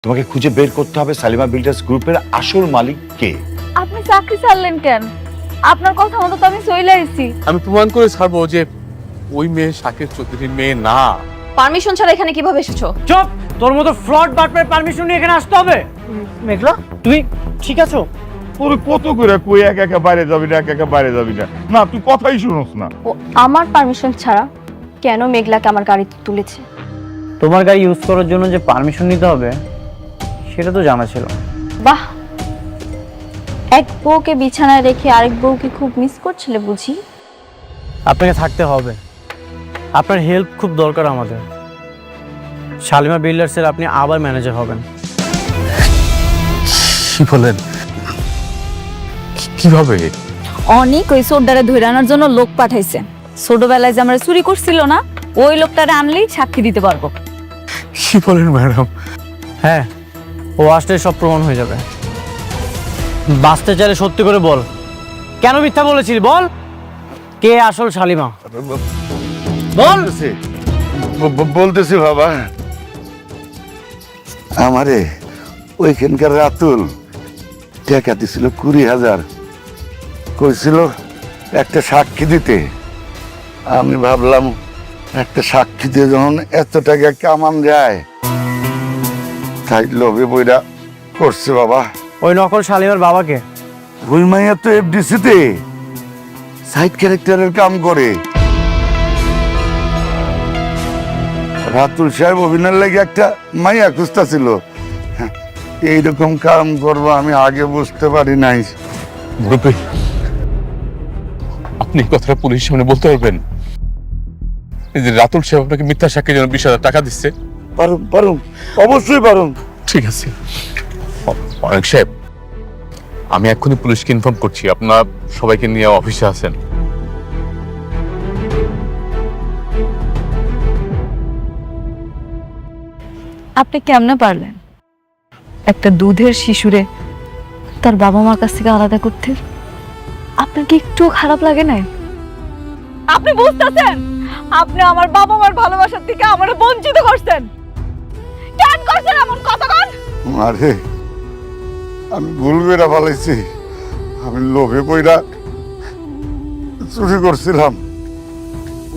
তোমাকে খুঁজে বের করতে হবে সালিমা বিল্ডার্স গ্রুপের আসল মালিক কে। আপনি চাকরি ছাড়লেন কেন? আপনার কথা মতো তো আমি চলে আইছি। আমি প্রমাণ করে ছাড়বো যে ওই মেয়ে শাকের চৌধুরীর মেয়ে না। পারমিশন ছাড়া এখানে কিভাবে এসেছো? চুপ! তোর মতো ফ্রড বাটপার পারমিশন নিয়ে এখানে আসতে হবে? মেঘলা, তুই ঠিক আছো? তোর কত করে কই একা একা বাইরে যাবি না, একা একা বাইরে যাবি না, না তুই কথাই শুনোস না। ও আমার পারমিশন ছাড়া কেন মেঘলাকে আমার গাড়িতে তুলেছে? তোমার গাড়ি ইউজ করার জন্য যে পারমিশন নিতে হবে সেটা তো জানা ছিল। বাহ, এক বউকে বিছানায় রেখে আরেক বউকে খুব মিস করছিলে বুঝি? আপনাকে থাকতে হবে, আপনার হেল্প খুব দরকার আমাদের। শালিমা বিল্ডার্সের আপনি আবার ম্যানেজার হবেন। কি বলেন? কিভাবে? অনেক ওই সোডারে ধরে আনার জন্য লোক পাঠাইছে। ছোটবেলায় যে আমরা চুরি করছিল না, ওই লোকটারে আনলেই সাক্ষী দিতে পারবো। কি বলেন ম্যাডাম? হ্যাঁ, ও আসলে সব প্রমাণ হয়ে যাবে। বাঁচতে চাইলে সত্যি করে বল, কেন মিথ্যা বলেছিলি? বল, কে আসল শালিমা? বল। বলতেছি বাবা, আমারে ওইখানকার রাতুল টাকা দিছিল 20,000, কইছিল একটা সাক্ষী দিতে। আমি ভাবলাম একটা সাক্ষী দিয়ে যখন এত টাকা কামান যায়, তাই লোভে বইরা করছে বাবা। ওই নকল শালিমার বাবাকে? ওই মাইয়া তো এফডিসিতে সাইড ক্যারেক্টারের কাম করে। রাতুল সাহেব অভিনয়ের লাগে একটা মাইয়া খুঁজতা ছিল। এইরকম কাম করবো আমি আগে বুঝতে পারি নাই। মুরব্বী, আপনি এই কথাটা পুলিশের সামনে বলতে পারবেন এই যে রাতুল সাহেব আপনাকে মিথ্যা সাক্ষীর জন্য 20,000 টাকা দিচ্ছে? পারুম পারুম, অবশ্যই পারুম। ঠিক আছে অনেক সাহেব, আমি এক্ষুনি পুলিশকে ইনফর্ম করছি। আপনার সবাইকে নিয়ে অফিসে আছেন। আপনি কেমনে পারলেন একটা দুধের শিশুরে তার বাবা মার কাছ থেকে আলাদা করতে? আপনার কি একটু খারাপ লাগে না? আপনি বুঝতেছেন আপনি আমার বাবা মার ভালোবাসার থেকে আমারে বঞ্চিত করছেন? কেন করছেন এমন কথা? আরে আমি ভুল বেড়া ফেলাইছি। আমি লোভে পইরা চুরি করছিলাম।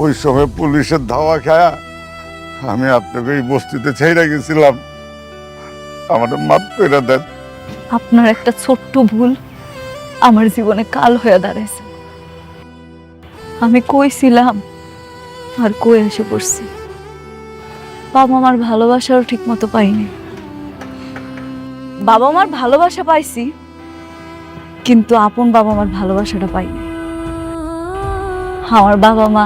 ওই সময় পুলিশের ধাওয়া খায়া আমি আপনাকে এই বস্তিতে ছেড়ে গেছিলাম। আমাদের মাফ করে দেন। আপনার একটা ছোট্ট ভুল আমার জীবনে কাল হয়ে দাঁড়াইছে। আমি কইছিলাম আর কই এসে পড়ছি। বাবা মার ভালোবাসাও ঠিক মতো পাইনি। বাবা মার ভালোবাসা পাইছি, কিন্তু আপন বাবা মার ভালোবাসাটা পাইনি। আমার বাবা মা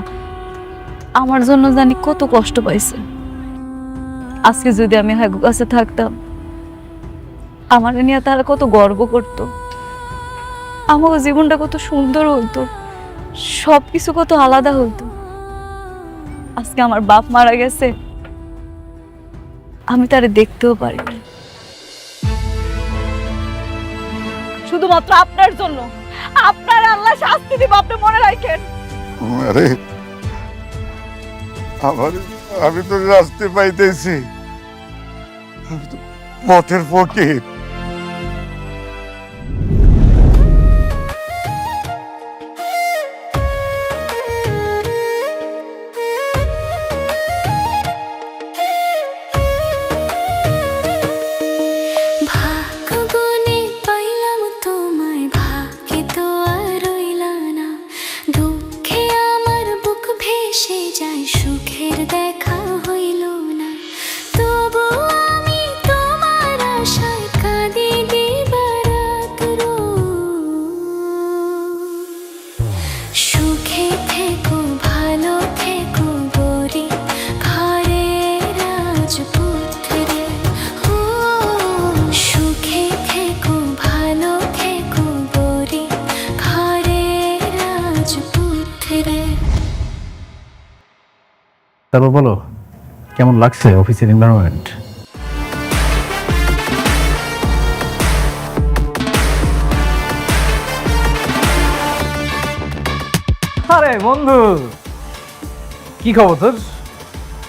আমার জন্য জানি কত কষ্ট পাইছে। আজকে যদি আমি হাগু কাছে থাকতাম, আমার নিয়ে তারা কত গর্ব করতো। আমার জীবনটা কত সুন্দর হইতো, সবকিছু কত আলাদা হইতো। আজকে আমার বাপ মারা গেছে, আমি তারে দেখতেও পারি না। শুধুমাত্র আপনার জন্য আপনার আল্লাহ শাস্তি দিব, আপনি মনে রাখেন। আরে আমি তো রাস্তে পাইতেছি, আমি তো পথের ফকির। তারপর বলো, কেমন লাগছে অফিসের এনভায়রনমেন্ট? আরে বন্ধু, কি খবর তোর?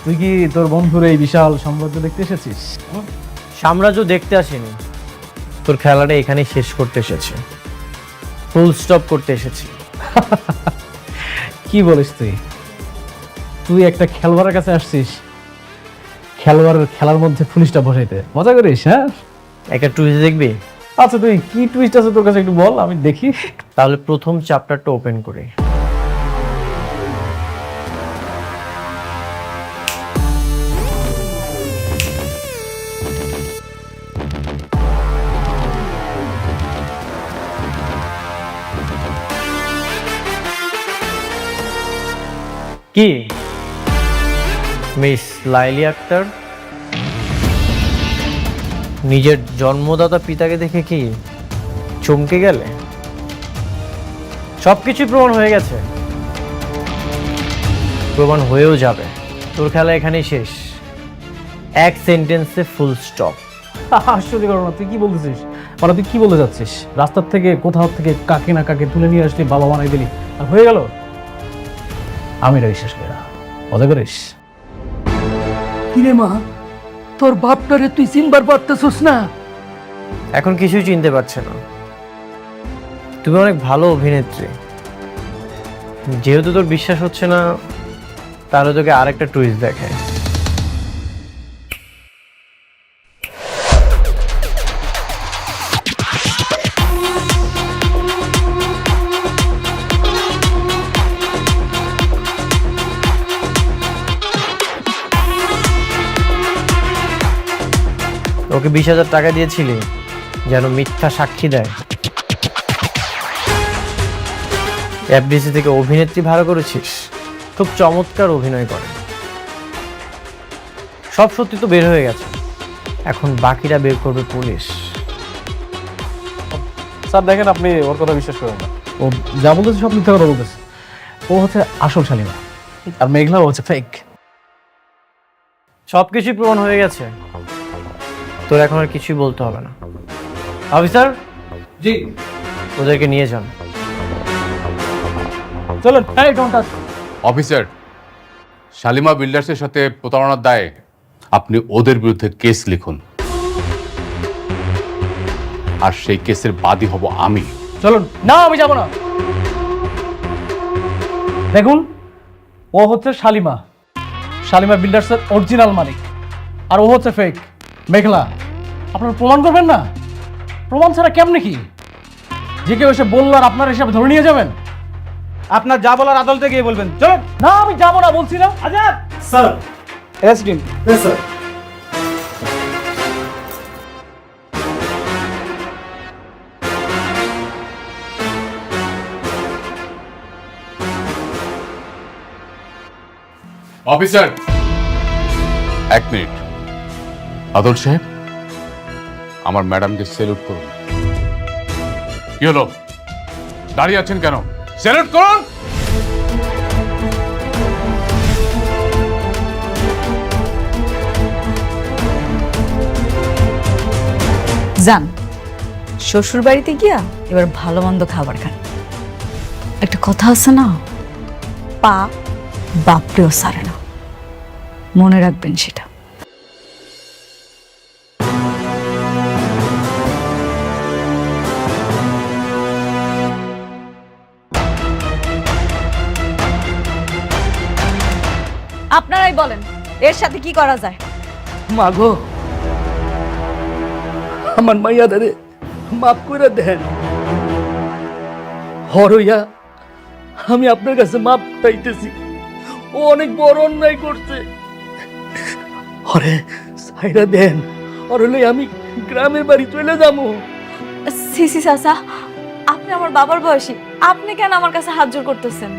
তুই কি তোর বন্ধুর এই বিশাল সাম্রাজ্য দেখতে এসেছিস? সাম্রাজ্য দেখতে আসিনি, তোর খেলাটা এখানেই শেষ করতে এসেছি, ফুল স্টপ করতে এসেছি। কি বলিস তুই? তুই একটা খেলোয়াড়ের কাছে আসছিস খেলোয়াড়ের খেলার মধ্যে পুলিশটা বসাইতে? মজা করিস? হ্যাঁ, একটা টুইস্ট দেখবি? আচ্ছা তুই কি টুইস্ট আছে তোর কাছে একটু বল, আমি দেখি। তাহলে প্রথম চ্যাপ্টারটা ওপেন করি। কি মিস লাইলি আক্তার, নিজের জন্মদাতা পিতাকে দেখে কি চমকে গেলে? সবকিছুই প্রমাণ হয়ে গেছে, প্রমাণ হয়েও যাবে। তোর খেলা এখানেই শেষ, এক সেন্টেন্সে ফুল স্টপ। আসলে ঘটনা, তুই কি বলতেছিস? মানে তুই কি বলতে যাচ্ছিস? রাস্তার থেকে কোথাও থেকে কাকে না কাকে তুলে নিয়ে আসলি, বাবা বানাই দিলি, আর হয়ে গেল? আমি এটা বিশ্বাস করি না, মজা করিস? কিরে মা, তোর বাপটারে তুই চিনবার পারতেছিস না? এখন কিছুই চিনতে পারছে না। তুমি অনেক ভালো অভিনেত্রী, যেহেতু তোর বিশ্বাস হচ্ছে না, তাহলে তোকে আরেকটা টুইস্ট দেখায়। ওকে 20,000 টাকা দিয়েছিলি যেন মিথ্যা সাক্ষী দেয়। এফডিসি থেকে অভিনেত্রী ভাড়া করেছিস, খুব চমৎকার অভিনয় করে। সব সত্যি তো বের হয়ে গেছে, এখন বাকিটা বের করবে পুলিশ। স্যার দেখেন, আপনি ওর কথা বিশ্বাস করেন না। ও যা বলতেছে সব মিথ্যা কথা বলতেছে। ও হচ্ছে আসল শালিমা, আর মেঘলা হচ্ছে ফেক। সবকিছুই প্রমাণ হয়ে গেছে, তোর এখন আর কিছুই বলতে হবে না। অফিসার জি, ওদেরকে নিয়ে যান। চলুন। এই ডোন্ট টাচ। অফিসার, শালিমা বিল্ডার্সের সাথে প্রতারণার দায়ে আপনি ওদের বিরুদ্ধে কেস লিখুন, আর সেই কেসের বাদী হব আমি। চলুন। না, আমি যাব না। দেখুন, ও হচ্ছে শালিমা, শালিমা বিল্ডার্সের অরিজিনাল মালিক, আর ও হচ্ছে ফেক মেঘলা। আপনারা প্রমাণ করবেন না? প্রমাণ ছাড়া কেমনে কি? যে কেউ এসে বললো আর আপনার হিসাবে ধরে নিয়ে যাবেন? আপনার যা বলার আদালতে গিয়ে বলবেন। চলুন। না, আমি যাবো না বলছি না। Azad sir, SDM. Sir. Officer, এক মিনিট। আদল সাহেব, আমার ম্যাডামকে সেলুট করুন। কি হলো, দাঁড়িয়ে আছেন কেন? সেলুট করুন। যান শ্বশুর বাড়িতে গিয়া এবার ভালো মন্দ খাবার খান। একটা কথা আছে না, পা বাপরেও সারে না, মনে রাখবেন সেটা। আপনারাই বলেন এর সাথে কি করা যায়? মা গো, আমার মাইয়া দারে মাফ করে দেন। হরইয়া আমি আপনার কাছে মাপ চাইতেছি, ও অনেক বড় অন্যায় করছে। হরে সাইরা দেন, আর হলে আমি গ্রামের বাড়ি চলে যাবো। সিসি চাচা, আপনি আমার বাবার বয়সী, আপনি কেন আমার কাছে হাত জোর করতেছেন?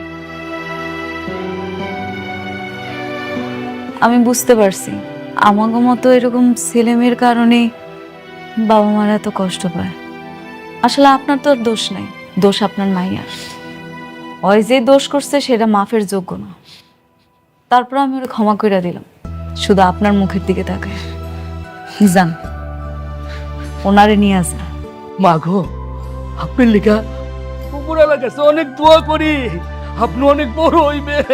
আমি বুঝতে পারছি আমাগো মতো এরকম ছেলেমেয়ের কারণে বাবা মারা এত কষ্ট পায়। আসলে আপনার তো আর দোষ নাই, দোষ আপনার মাইয়ার। ওই যে দোষ করছে সেটা মাফের যোগ্য না। তারপর আমি ওরা ক্ষমা করে দিলাম, শুধু আপনার মুখের দিকে তাকায়। যান, ওনারে নিয়ে আসেন। মা গো, আপনার লেখা উপরওয়ালার কাছে অনেক দোয়া করি, আপনি অনেক বড় হইবেন,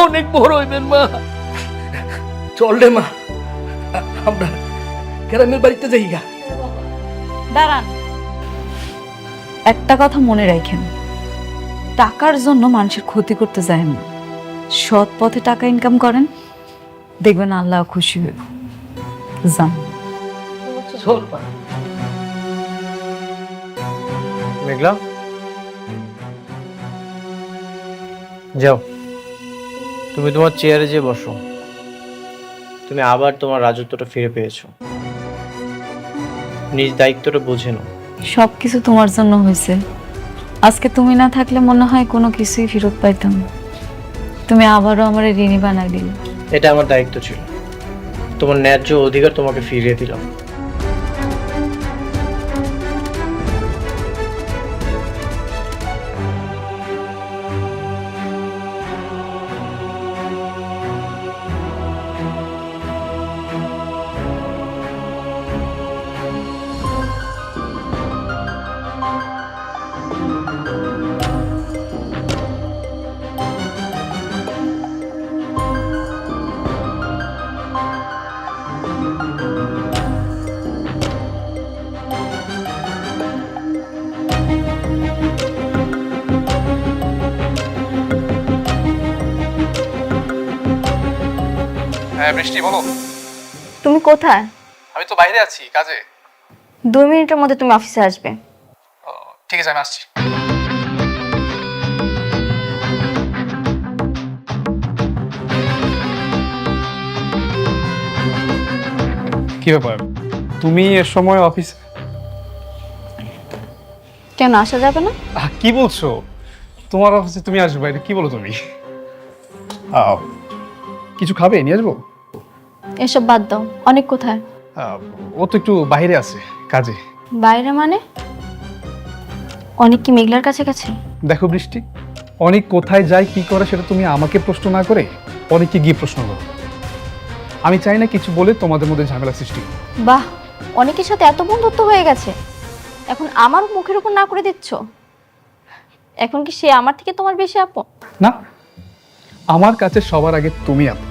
অনেক বড় হইবেন। মা চল রে মা, আমরা গ্রামের বাড়িতে যাই গা। দাঁড়ান, একটা কথা মনে রাখেন, টাকার জন্য মানুষের ক্ষতি করতে যায় না। সৎ পথে টাকা ইনকাম করেন, দেখবেন আল্লাহ খুশি হইব। যান। চল মা। মেঘলা, যাও তুমি তোমার চেয়ারে যেয়ে বসো। তুমি আবার তোমার রাজত্বটা ফিরে পেয়েছো। নিজ দায়িত্বটা বুঝে নাও। সবকিছু তোমার জন্য হয়েছে। আজকে তুমি না থাকলে মনে হয় কোনো কিছুই ফেরত পাইতাম না। তুমি আবারও আমার ঋণী বানাই দিলে। এটা আমার দায়িত্ব ছিল। তোমার ন্যায্য অধিকার তোমাকে ফিরিয়ে দিলাম। হ্যাঁ বৃষ্টি, বলো। তুমি কোথায়? আমি তো বাইরে আছি কাজে। 2 মিনিটের মধ্যে তুমি অফিসে আসবে। ঠিক আছে, আমি আসছি। কি ব্যাপার, তুমি এর সময় অফিস? কেন আসা যাবে না? কি বলছো? তোমার অফিসে তুমি আসবে? এটা কি বলো তুমি? কিছু খাবে? নিয়ে আসবো? এসব বাদ দাও। অনেক কোথায়? ও তো একটু বাইরে আছে কাজে। বাইরে মানে? অনেক কি মেঘলার কাছে কাছে? দেখো বৃষ্টি, অনেক কোথায় যায় কি করে সেটা তুমি আমাকে প্রশ্ন না করে অনেককে গিয়ে প্রশ্ন করো। আমি চাই না কিছু বলে তোমাদের মধ্যে ঝামেলা সৃষ্টি হোক। বাহ, অনেকের সাথে এত বন্ধুত্ব হয়ে গেছে, এখন আমার মুখের উপর না করে দিচ্ছ। এখন কি সে আমার থেকে তোমার বেশি আপন? না, আমার কাছে সবার আগে তুমি আপন।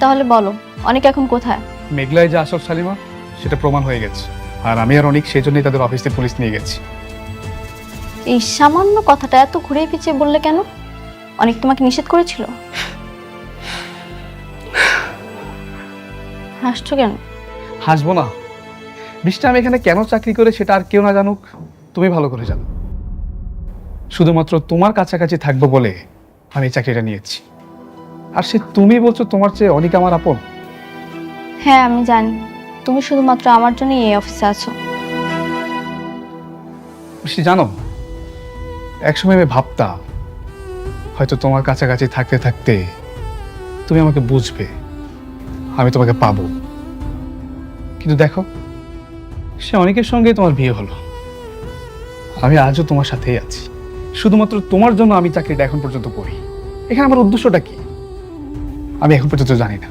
তাহলে বলো, অনেক এখন কোথায়? মেঘলায় যে আসল শালিমা সেটা প্রমাণ হয়ে গেছে, আর আমি আর অনেক সেই জন্যই তাদের অফিসে পুলিশ নিয়ে গেছি। এই সামান্য কথাটা এত ঘুরে পিছিয়ে বললে কেন? অনেক তোমাকে নিষেধ করেছিল? হাসছো কেন? হাসবো না বৃষ্টি, আমি এখানে কেন চাকরি করে সেটা আর কেউ না জানুক, তুমি ভালো করে জানো। শুধুমাত্র তোমার কাছাকাছি থাকবো বলে আমি এই চাকরিটা নিয়েছি। আর সে তুমি বলছো তোমার চেয়ে অনেক আমার আপন। হ্যাঁ আমি জানি, তুমি শুধুমাত্র আমার জন্যই এই অফিসে আছো। বৃষ্টি জানো, একসময় আমি ভাবতাম হয়তো তোমার কাছাকাছি থাকতে থাকতে তুমি আমাকে বুঝবে, আমি তোমাকে পাবো। কিন্তু দেখো, সে অনেকের সঙ্গে তোমার বিয়ে হলো। আমি আজও তোমার সাথেই আছি, শুধুমাত্র তোমার জন্য আমি চাকরিটা এখন পর্যন্ত করি। এখানে আমার উদ্দেশ্যটা কি আমি এখন পর্যন্ত জানি না।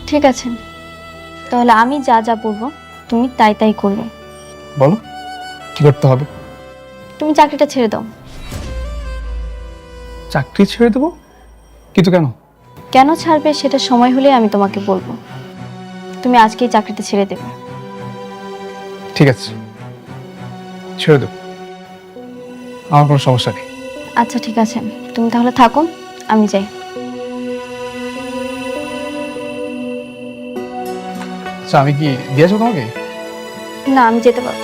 ঠিক আছে, তাহলে আমি যা যা বলবো তুমি তাই তাই করবে। বলো কি করতে হবে? তুমি চাকরিটা ছেড়ে দাও। চাকরি ছেড়ে দেবো? কিন্তু কেন? কেন ছাড়বে সেটা সময় হলে আমি তোমাকে বলবো। তুমি আজকেই চাকরিটা ছেড়ে দেবে। ঠিক আছে, ছেড়ে দেবো, আমার কোনো সমস্যা নেই। আচ্ছা ঠিক আছে, তুমি তাহলে থাকো, আমি যাই। আচ্ছা, আমি কি দিয়েছো তোমাকে? না, আমি যেতে পারবো।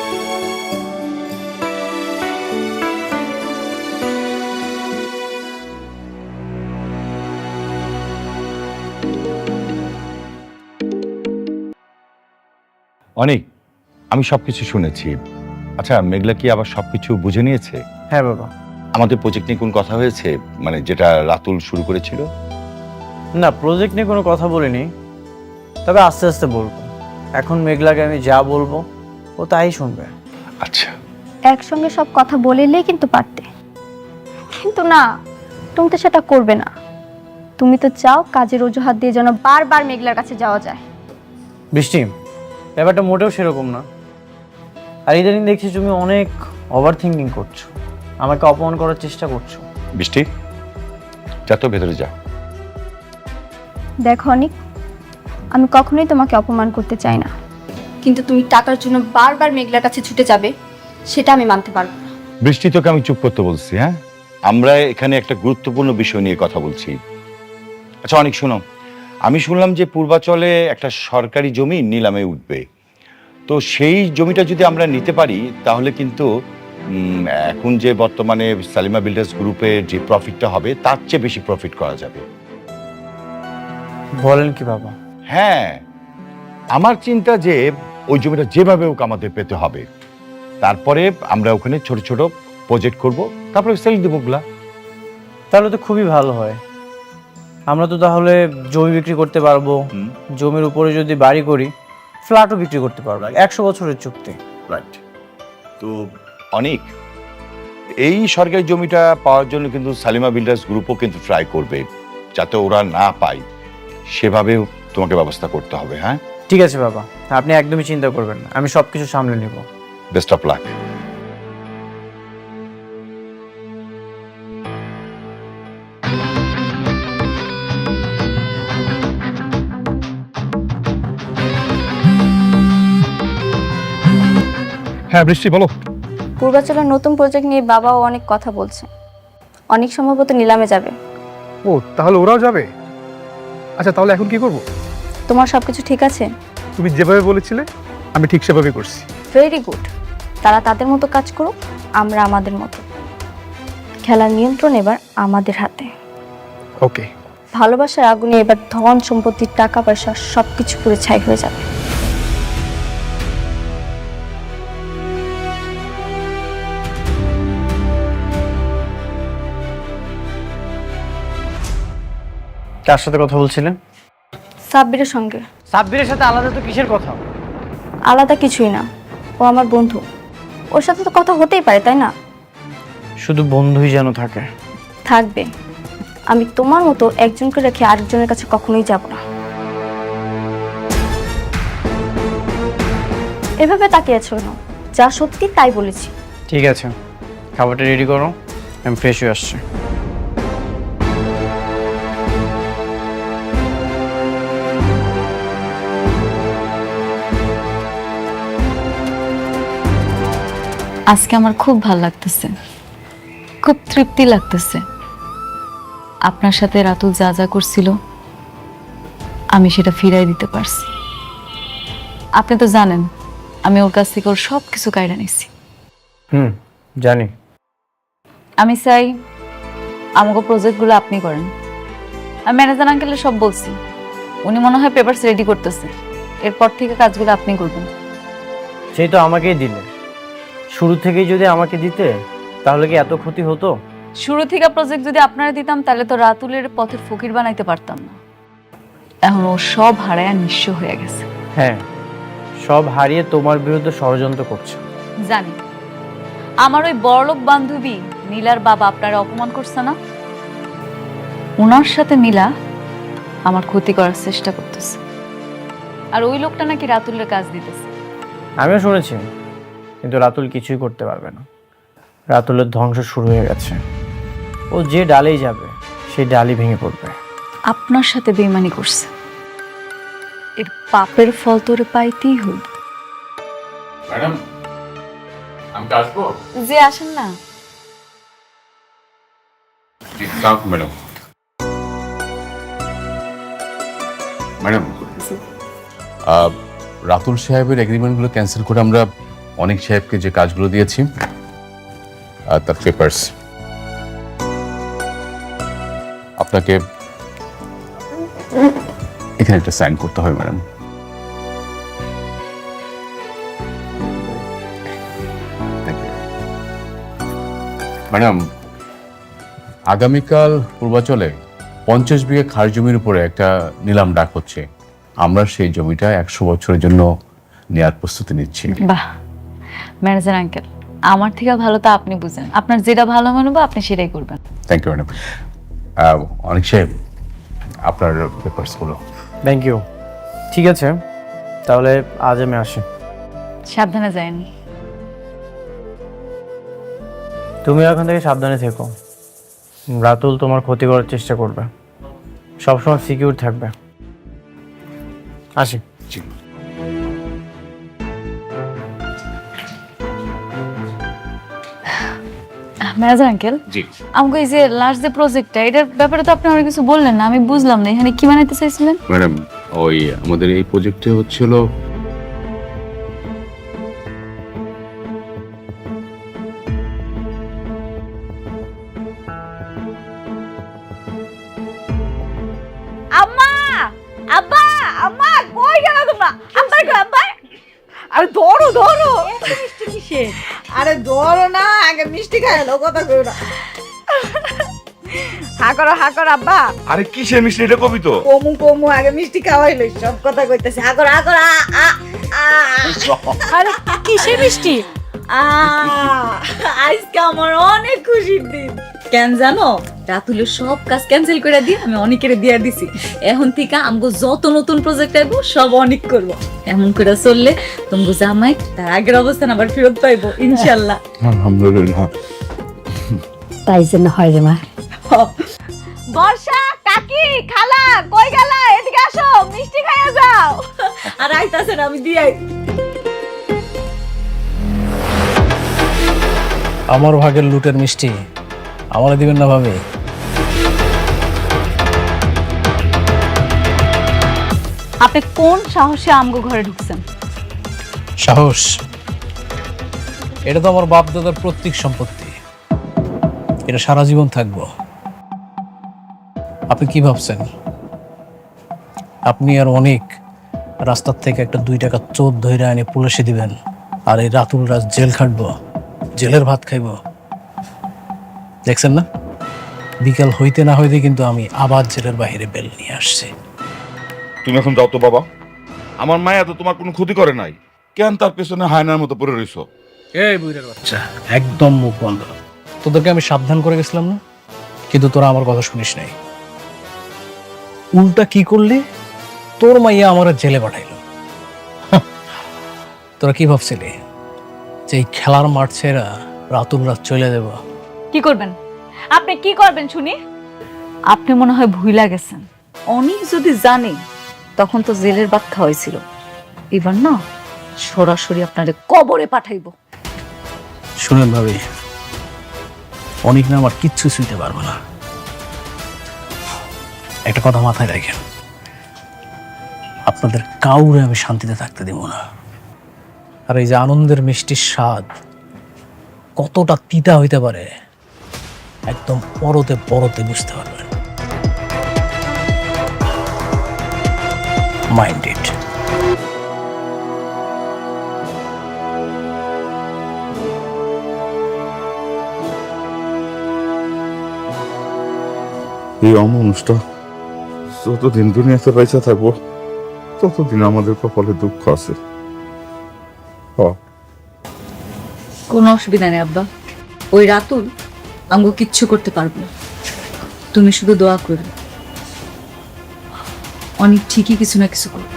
অনেক, আমি সবকিছু শুনেছি। আচ্ছা, মেঘলা কি আবার সবকিছু বুঝে নিয়েছে? হ্যাঁ বাবা। আমাদের প্রজেক্ট নিয়ে কোন কথা হয়েছে, মানে যেটা রাতুল শুরু করেছিল? না, প্রজেক্ট নিয়ে কোনো কথা বলিনি, তবে আস্তে আস্তে বলবো। এখন মেঘলাকে আমি যা বলবো ও তাই শুনবে। আচ্ছা, একসঙ্গে সব কথা বলিলেই কিন্তু পারতে, কিন্তু না, তুমি তো সেটা করবে না। তুমি তো চাও কাজের অজুহাত দিয়ে যেন বারবার মেঘলার কাছে যাওয়া যায়। বৃষ্টি, ব্যাপারটা মোটেও সেরকম না। আর ইদানিং দেখছি তুমি অনেক ওভার থিঙ্কিং করছো, আমাকে অপমান করার চেষ্টা করছো। বৃষ্টি যা তো ভেতরে যা। দেখো অনেক, আমি কখনোই তোমাকে অপমান করতে চাই না, কিন্তু তুমি টাকার জন্য বারবার মেঘলার কাছে ছুটে যাবে সেটা আমি মানতে পারবো না। বৃষ্টি, তোকে আমি চুপ করতে বলছি, হ্যাঁ? আমরা এখানে একটা গুরুত্বপূর্ণ বিষয় নিয়ে কথা বলছি। আচ্ছা অনেক, শোনো, আমি শুনলাম যে পূর্বাচলে একটা সরকারি জমি নিলামে উঠবে। তো সেই জমিটা যদি আমরা নিতে পারি তাহলে কিন্তু এখন যে বর্তমানে সালিমা বিল্ডার্স গ্রুপের যে প্রফিটটা হবে তার চেয়ে বেশি প্রফিট করা যাবে। বলেন কি বাবা? হ্যাঁ, আমার চিন্তা যে ওই জমিটা যেভাবে হোক আমাদের পেতে হবে, তারপরে আমরা ওখানে ছোট ছোট প্রজেক্ট করব, তারপরে সেল দেবো গুলা। তাহলে তো খুবই ভালো হয়। আমরা তো তাহলে জমি বিক্রি করতে পারবো, জমির উপরে যদি বাড়ি করি ফ্ল্যাটও বিক্রি করতে পারবো। 100 বছরের চুক্তি। রাইট। তো অনেক, এই সরকারি জমিটা পাওয়ার জন্য কিন্তু সালিমা বিল্ডার্স গ্রুপও কিন্তু ট্রাই করবে, যাতে ওরা না পায় সেভাবেও তোমাকে ব্যবস্থা করতে হবে। হ্যাঁ ঠিক আছে বাবা, আপনি একদমই চিন্তা করবেন না, আমি সবকিছু সামলে নেব। Best of luck. হ্যাঁ বৃষ্টি, বলো। পূর্বাচলের নতুন প্রজেক্ট নিয়ে বাবাও অনেক কথা বলছে, অনেক সম্ভবত নিলামে যাবে। ও, তাহলে ওরাও যাবে? আচ্ছা, তাহলে এখন কি করব? তোমার সবকিছু ঠিক আছে? তুমি যেভাবে বলেছিলে আমি ঠিক সেভাবে করছি। Very good. তারা তাদের মতো কাজ করুক, আমরা আমাদের মতো। খেলার নিয়ন্ত্রণ এবার আমাদের হাতে। ওকে। ভালোবাসার আগুনে এবার ধন সম্পত্তি টাকা পয়সা সবকিছু পুরো ছাই হয়ে যাবে। কার সাথে কথা বলছিলেন? সাব্বিরের সঙ্গে। সাব্বিরের সাথে আলাদা তো কিসের কথা? আলাদা কিছুই না, ও আমার বন্ধু, ওর সাথে তো কথা হতেই পারে, তাই না? শুধু বন্ধুই যেন থাকে। থাকবে। আমি তোমার মতো একজনকে রেখে আরেকজনের কাছে কখনোই যাব না। এভাবে তাকিয়েছো না, যা সত্যি তাই বলেছি। ঠিক আছে, খাবারটা রেডি করো, আমি ফ্রেশ হয়ে আসছি। আজকে আমার খুব ভালো লাগতেছে, খুব তৃপ্তি লাগতেছে। আপনার সাথে রাতুল যা যা করছিল আমি সেটা ফিরাই দিতে পারছি। আপনি তো জানেন আমি ওর কাছ থেকে ওর সব কিছু কায়রা নিছি। জানি। আমি চাই আমাকে প্রজেক্টগুলো আপনি করেন। আমি ম্যানেজার আঙ্কেলের সব বলছি, উনি মনে হয় পেপারস রেডি করতেছে, এরপর থেকে কাজগুলো আপনি করবেন। সেই তো আমাকেই দিলে, শুরু থেকেই যদি আমাকে দিতে তাহলে কি এত ক্ষতি হতো? শুরু থেকে প্রজেক্ট যদি আপনারা দিতাম তাহলে তো রাতুলের পথের ফকির বানাইতে পারতাম না। এখন ও সব হারায় নিঃস্ব হয়ে গেছে। হ্যাঁ, সব হারিয়ে তোমার বিরুদ্ধে ষড়যন্ত্র করছে। জানি আমার ওই বড়লোক বান্ধবী নীলার বাবা আপনারা অপমান করছে না, ওনার সাথে নীলা আমার ক্ষতি করার চেষ্টা করতেছে। আর ওই লোকটা নাকি রাতুলের কাজ দিতেছে। আমিও শুনেছি, কিন্তু রাতুল কিছুই করতে পারবে না। রাতুলের ধ্বংস শুরু হয়ে গেছে। ও যে ডালেই যাবে সেই ডালই ভেঙে পড়বে। আপনার সাথে বেইমানি করছে, এর পাপের ফল তোরে পাইতেই হইল। ম্যাডাম, আমি আসবো? যে আসেন না। ম্যাডাম, ম্যাডাম, রাতুল সাহেবের এগ্রিমেন্টগুলো ক্যান্সেল করে আমরা অনেক সাহেবকে যে কাজগুলো দিয়েছি তার পেপারস আপনাকে এখানে একটা সাইন করতে হবে ম্যাডাম। ম্যাডাম, আগামীকাল পূর্বাচলে 50 বিঘা খাস জমির উপরে একটা নিলাম ডাক হচ্ছে। আমরা সেই জমিটা 100 বছরের জন্য নেয়ার প্রস্তুতি নিচ্ছি। বাহ, ম্যানেজার আঙ্কেল, আমার থেকে ভালো তো আপনি বুঝেন। আপনার যেটা ভালো মনে হবে আপনি সেটাই করবেন। Thank you madam. অনেক সাহেব, আপনার পেপারসগুলো। Thank you. ঠিক আছে, তাহলে আজ আমি আসি। সাবধানে যায়নি। তুমি এখন থেকে সাবধানে থেকো। রাতুল তোমার ক্ষতি করার চেষ্টা করবে, সবসময় সিকিউর থাকবে। আসি। জি। ম্যানেজার আঙ্কেল, জি আমাকে এই যে লাস্ট যে প্রজেক্টটা, এটার ব্যাপারে তো আপনি অনেক কিছু বললেন না, আমি বুঝলাম না এখানে কি বানাইতে চাইছিলেন। ম্যাডাম, ওই আমাদের এই প্রজেক্টে হচ্ছিল আম্মা, আব্বা, আম্মা কই গেল তোমরা? আব্বা কই আব্বা? আরে ধরো ধরো। মিষ্টি কিসে? আরে ধরো না, আগে মিষ্টি খাইলো, কথা কইও না। হা করো আব্বা। আরে কিসের মিষ্টি এটা কবি তো? কমু আগে মিষ্টি খাওয়াইলো, সব কথা কইতেছে। হা করো আরে কিসের মিষ্টি? আজকে আমার অনেক খুশির দিন। কেন জানো, রাতুলে সব কাজ ক্যান্সেল করে দিয়ে আমি অনেকের দিয়ে দিছি। এখন থেকে আমগো যত নতুন প্রজেক্ট আইবো সব অনেক করব। এমন করে চললে তোমগো জামাই তার আগের অবস্থান আবার ফেরত পাইবো ইনশাআল্লাহ। আলহামদুলিল্লাহ। তাই জন্য হয় রে মা। বর্ষা, কাকি, খালা কই গেলা? এদিকে আসো, মিষ্টি খাইয়া যাও। আর আইতাছে না, আমি দিয়ে আমার ভাগের লুটের মিষ্টি আমারে দিবেন না ভাবে? আপনি কোন সাহসে আমগো ঘরে ঢুকছেন? সাহস? এটা তো আমার বাপ দাদার প্রত্যেক সম্পত্তি, এটা সারা জীবন থাকবো। আপনি কি ভাবছেন আপনি আর অনেক রাস্তার থেকে একটা 2 টাকা চোর ধরে এনে পুলিশে দিবেন আর এই রাতুল রাজ জেল খাটবো, জেলের ভাত খাইব? দেখছেন না, বিকাল হইতে না হইতে কিন্তু আমি আবার জেলের বাইরে বেল নিয়ে আসছি। তুমি এখন যাও তো বাবা, আমার মায়া তো তোমার কোনো ক্ষতি করে নাই, কেন তার পেছনে হায়নার মতো পড়ে রইছো? এই বুইড়ার বাচ্চা, একদম মুখ বন্ধ। তোদেরকে আমি সাবধান করে গেছিলাম না, কিন্তু তোরা আমার কথা শুনিস নাই। উল্টা কি করলি, তোর মাইয়া আমার জেলে পাঠাইল। তোরা কি ভাবছিলি যে এই খেলার মাঠ ছেড়া রাতুল রাত চলে দেব? কি করবেন আপনি? কি করবেন শুনি? আপনি মনে হয় ভুইলা গেছেন, অনেক যদি জানে তখন তো জেলের ভাত খাওয়াইছিল। এবার না সরাসরি আপনারে কবরে পাঠাইবো। শুনেন ভাবি, অনেক না আমার কিচ্ছু শুনতে পারবো না। একটা কথা মাথায় রাখেন, আপনাদের কাউরে আমি শান্তিতে থাকতে দেব না। আর এই যে আনন্দের মিষ্টির স্বাদ কতটা তিতা হইতে পারে একদম পরতে পরতে বুঝতে পারবেন। Mind it. এই অমানুষটা যতদিন দুনিয়াতে বেঁচে থাকবো ততদিন আমাদের কপালে দুঃখ আছে। কোনো অসুবিধা নেই আব্বা, ওই রাতুল আমগো কিচ্ছু করতে পারবো না। তুমি শুধু দোয়া করবে, অনেক ঠিকই কিছু না কিছু করবে।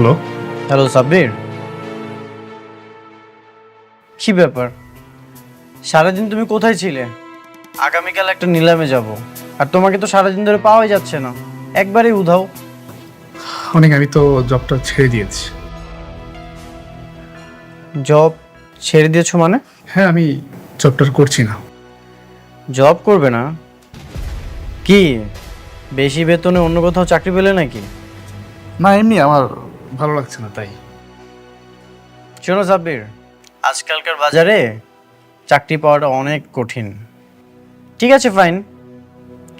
হ্যালো, হ্যালো সাব্বির, কি ব্যাপার? সারাদিন তুমি কোথায় ছিলে? আগামীকাল একটা নিলামে যাব, আর তোমাকে তো সারাদিন ধরে পাওয়াই যাচ্ছে না, একবারেই উধাও। অনেক, আমি তো জবটা ছেড়ে দিয়েছি। জব ছেড়ে দিয়েছো মানে? হ্যাঁ, আমি জবটা করছি না। জব করবে না? কি বেশি বেতনে অন্য কোথাও চাকরি পেলে নাকি? না, এমনি আমার ভালো লাগছে না তাই। শোনো সাব্বির, আজকালকার বাজারে চাকরি পাওয়াটা অনেক কঠিন। ঠিক আছে ফাইন,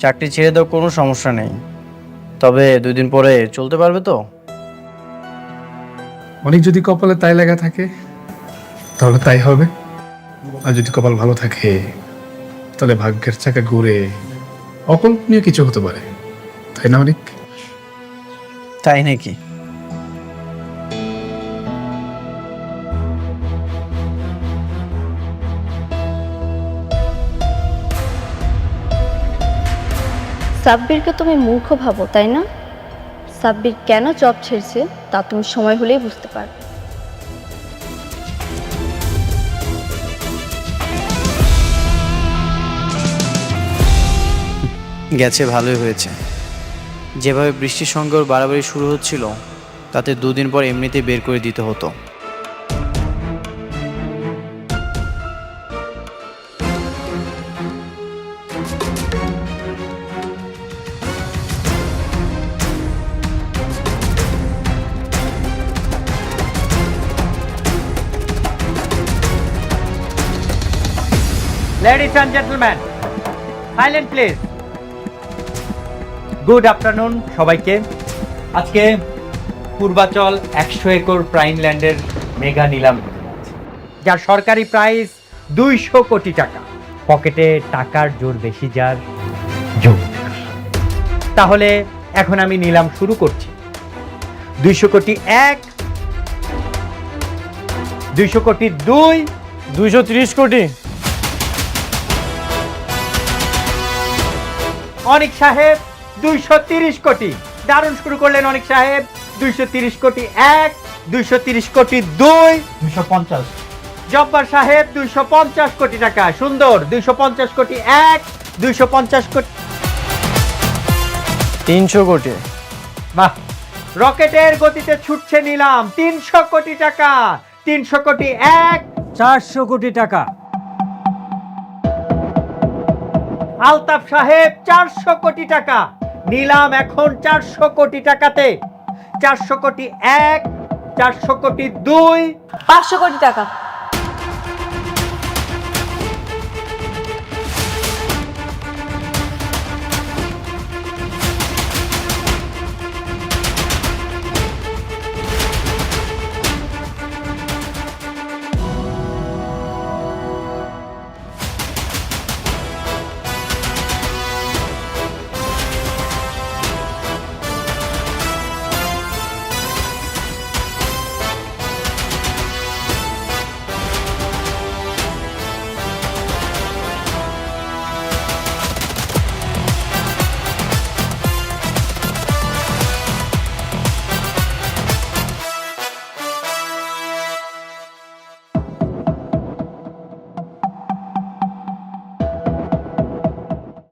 চাকরি ছেড়ে দাও, কোনো সমস্যা নেই, তবে 2 দিন পরে চলতে পারবে তো? অনেক যদি কপালে তাই লেখা থাকে তাহলে তাই হবে, আর যদি কপাল ভালো থাকে তাহলে ভাগ্যের চাকা ঘুরে অকল্পনীয় কিছু হতে পারে, তাই না অনেক? তাই নাকি? সাব্বিরকে তুমি মূর্খ ভাবো তাই না? সাব্বির কেন জব ছেড়েছে তা তুমি সময় হলেই বুঝতে পারবে। গেছে ভালোই হয়েছে। যেভাবে বৃষ্টির সঙ্গে ওর বাড়াবাড়ি শুরু হচ্ছিল তাতে দুদিন পর এমনিতেই বের করে দিতে হতো। Ladies and gentlemen, silent please. Good afternoon সবাইকে। আজকে পূর্বাচল 100 একর প্রাইম ল্যান্ডের মেগা নিলাম হতে যাচ্ছে, যার সরকারি প্রাইস 200 কোটি টাকা। পকেটে টাকার জোর বেশি যার জোর। তাহলে এখন আমি নিলাম শুরু করছি। 200 কোটি 1, 200 কোটি 2, 230 কোটি। অনিক সাহেব 230 কোটি। দারুণ শুরু করলেন অনিক সাহেব। 230 কোটি 1, 230 কোটি 2, 250। জব্বার সাহেব 250 কোটি টাকা। সুন্দর। 250 কোটি 1, 250 কোটি। 300 কোটি। বাহ, রকেটের গতিতে ছুটছে নিলাম। 300 কোটি টাকা। 300 কোটি 1, 400 কোটি টাকা। আলতাফ সাহেব 400 কোটি টাকা। নিলাম এখন 400 কোটি টাকাতে। 400 কোটি 1, 400 কোটি 2, 500 কোটি টাকা।